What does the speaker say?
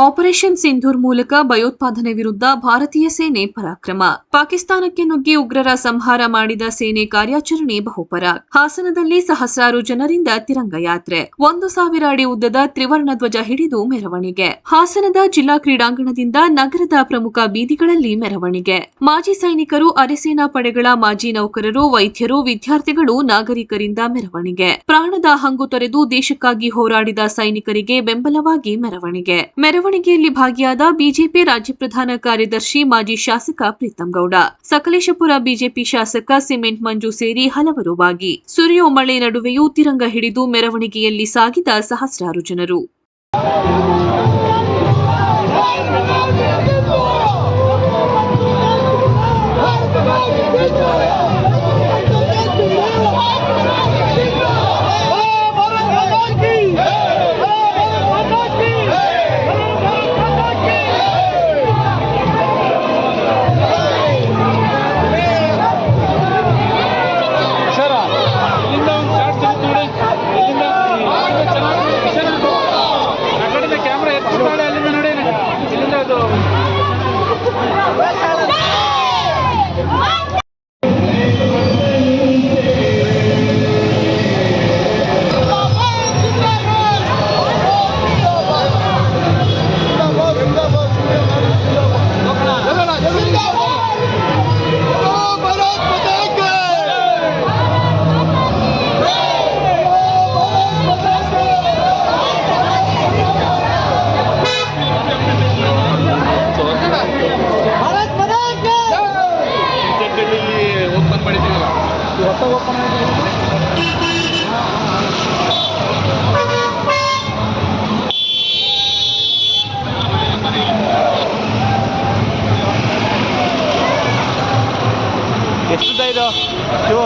Operation Sindoor ಮೂಲಕ ಭಯೋತ್ಪಾದನೆ ವಿರುದ್ಧ ಭಾರತೀಯ ಸೇನೆ ಪರಾಕ್ರಮ. ಪಾಕಿಸ್ತಾನಕ್ಕೆ ನುಗ್ಗಿ ಉಗ್ರರ ಸಂಹಾರ ಮಾಡಿದ ಸೇನೆ ಕಾರ್ಯಾಚರಣೆ ಬಹುಪರ. ಹಾಸನದಲ್ಲಿ ಸಹಸ್ರಾರು ಜನರಿಂದ ತಿರಂಗ ಯಾತ್ರೆ. 1,000 ಅಡಿ ಉದ್ದದ ತ್ರಿವರ್ಣ ಧ್ವಜ ಹಿಡಿದು ಮೆರವಣಿಗೆ. ಹಾಸನದ ಜಿಲ್ಲಾ ಕ್ರೀಡಾಂಗಣದಿಂದ ನಗರದ ಪ್ರಮುಖ ಬೀದಿಗಳಲ್ಲಿ ಮೆರವಣಿಗೆ. ಮಾಜಿ ಸೈನಿಕರು, ಅರೆಸೇನಾ ಪಡೆಗಳ ಮಾಜಿ ನೌಕರರು, ವೈದ್ಯರು, ವಿದ್ಯಾರ್ಥಿಗಳು, ನಾಗರಿಕರಿಂದ ಮೆರವಣಿಗೆ. ಪ್ರಾಣದ ಹಂಗು ತೊರೆದು ದೇಶಕ್ಕಾಗಿ ಹೋರಾಡಿದ ಸೈನಿಕರಿಗೆ ಬೆಂಬಲವಾಗಿ ಮೆರವಣಿಗೆ. ಮೆರವಣಿಗೆಯಲ್ಲಿ ಭಾಗಿಯಾದ ಬಿಜೆಪಿ ರಾಜ್ಯ ಪ್ರಧಾನ ಕಾರ್ಯದರ್ಶಿ ಮಾಜಿ ಶಾಸಕ ಪ್ರೀತಂ ಗೌಡ, ಸಕಲೇಶಪುರ ಬಿಜೆಪಿ ಶಾಸಕ ಸಿಮೆಂಟ್ ಮಂಜು ಸೇರಿ ಹಲವರು ಭಾಗಿ. ಸುರಿಯೋ ಮಳೆ ನಡುವೆಯೂ ತಿರಂಗ ಹಿಡಿದು ಮೆರವಣಿಗೆಯಲ್ಲಿ ಸಾಗಿದ ಸಹಸ್ರಾರು ಜನರು. ಎಷ್ಟು ಇದು